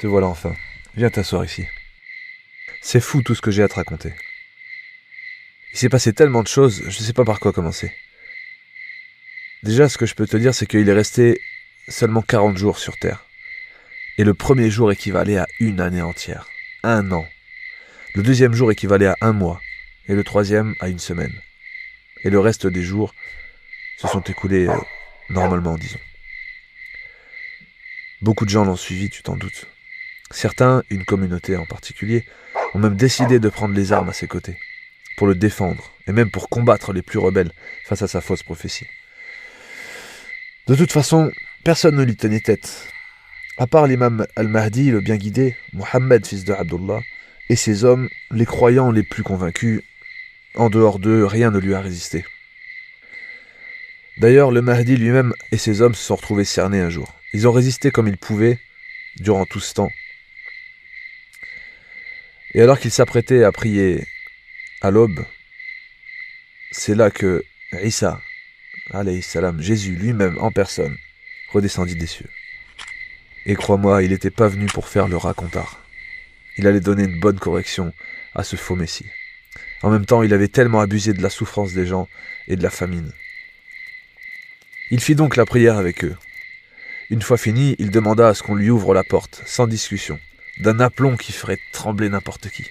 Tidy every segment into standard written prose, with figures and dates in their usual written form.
Te voilà enfin. Viens t'asseoir ici. C'est fou tout ce que j'ai à te raconter. Il s'est passé tellement de choses, je ne sais pas par quoi commencer. Déjà, ce que je peux te dire, c'est qu'il est resté seulement 40 jours sur Terre. Et le premier jour équivalait à une année entière. 1 an. Le deuxième jour équivalait à 1 mois. Et le troisième à 1 semaine. Et le reste des jours se sont écoulés normalement, disons. Beaucoup de gens l'ont suivi, tu t'en doutes. Certains, une communauté en particulier, ont même décidé de prendre les armes à ses côtés, pour le défendre, et même pour combattre les plus rebelles face à sa fausse prophétie. De toute façon, personne ne lui tenait tête. À part l'imam al-Mahdi, le bien guidé, Mohammed, fils de Abdullah, et ses hommes, les croyants les plus convaincus, en dehors d'eux, rien ne lui a résisté. D'ailleurs, le Mahdi lui-même et ses hommes se sont retrouvés cernés un jour. Ils ont résisté comme ils pouvaient, durant tout ce temps. Et alors qu'ils s'apprêtaient à prier à l'aube, c'est là que Isa, alayhi salam, Jésus lui-même en personne, redescendit des cieux. Et crois-moi, il n'était pas venu pour faire le racontard. Il allait donner une bonne correction à ce faux messie. En même temps, il avait tellement abusé de la souffrance des gens et de la famine. Il fit donc la prière avec eux. Une fois fini, il demanda à ce qu'on lui ouvre la porte, sans discussion, d'un aplomb qui ferait trembler n'importe qui.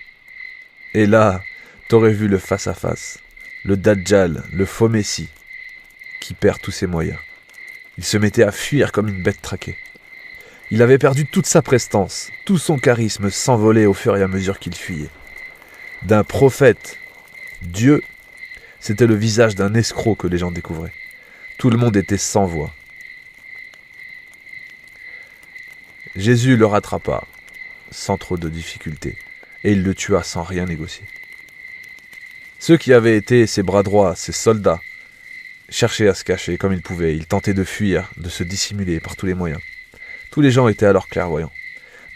Et là, t'aurais vu le face-à-face, le Dajjal, le faux messie, qui perd tous ses moyens. Il se mettait à fuir comme une bête traquée. Il avait perdu toute sa prestance, tout son charisme s'envolait au fur et à mesure qu'il fuyait. D'un prophète, Dieu, c'était le visage d'un escroc que les gens découvraient. Tout le monde était sans voix. Jésus le rattrapa, sans trop de difficultés, et il le tua sans rien négocier. Ceux qui avaient été ses bras droits, ses soldats, cherchaient à se cacher comme ils pouvaient. Ils tentaient de fuir, de se dissimuler par tous les moyens. Tous les gens étaient alors clairvoyants.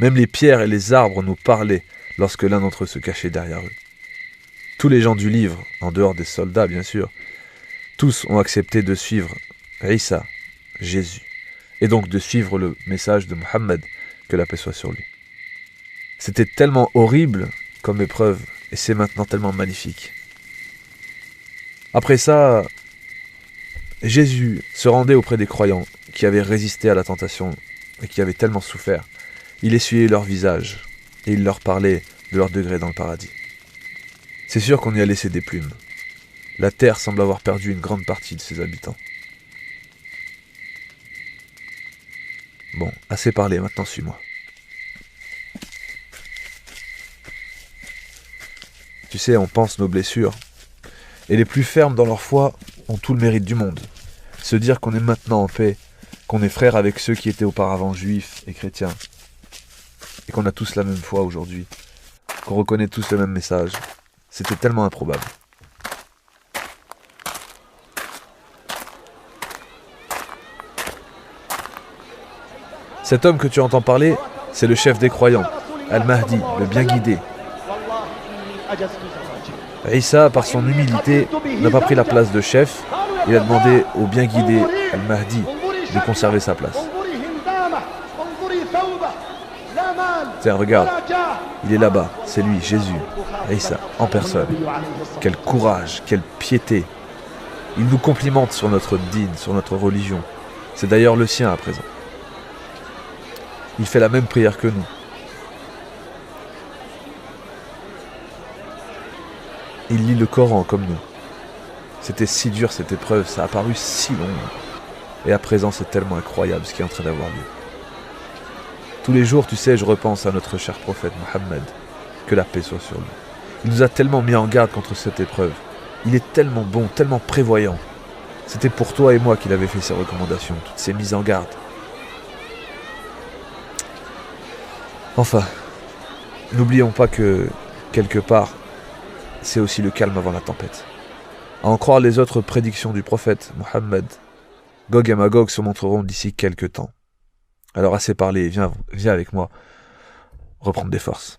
Même les pierres et les arbres nous parlaient lorsque l'un d'entre eux se cachait derrière eux. Tous les gens du livre, en dehors des soldats bien sûr, tous ont accepté de suivre Isa, Jésus, et donc de suivre le message de Mohammed, que la paix soit sur lui. C'était tellement horrible comme épreuve, et c'est maintenant tellement magnifique. Après ça, Jésus se rendait auprès des croyants qui avaient résisté à la tentation et qui avaient tellement souffert. Il essuyait leur visage et il leur parlait de leur degré dans le paradis. C'est sûr qu'on y a laissé des plumes. La terre semble avoir perdu une grande partie de ses habitants. Bon, assez parlé, maintenant suis-moi. Tu sais, on pense nos blessures, et les plus fermes dans leur foi ont tout le mérite du monde. Se dire qu'on est maintenant en paix, qu'on est frères avec ceux qui étaient auparavant juifs et chrétiens, et qu'on a tous la même foi aujourd'hui, qu'on reconnaît tous le même message, c'était tellement improbable. Cet homme que tu entends parler, c'est le chef des croyants, Al-Mahdi, le bien guidé. Isa, par son humilité, n'a pas pris la place de chef. Il a demandé au bien guidé Al-Mahdi de conserver sa place. Tiens, regarde, il est là-bas, c'est lui, Jésus, Isa, en personne. Quel courage, quelle piété. Il nous complimente sur notre dîne, sur notre religion. C'est d'ailleurs le sien à présent. Il fait la même prière que nous. Il lit le Coran comme nous. C'était si dur cette épreuve, ça a paru si long. Et à présent, c'est tellement incroyable ce qui est en train d'avoir lieu. Tous les jours, tu sais, je repense à notre cher prophète Mohammed, que la paix soit sur lui. Il nous a tellement mis en garde contre cette épreuve. Il est tellement bon, tellement prévoyant. C'était pour toi et moi qu'il avait fait ces recommandations, toutes ces mises en garde. Enfin, n'oublions pas que, quelque part, c'est aussi le calme avant la tempête. À en croire les autres prédictions du prophète Mohammed, Gog et Magog se montreront d'ici quelques temps. Alors assez parlé, viens avec moi reprendre des forces.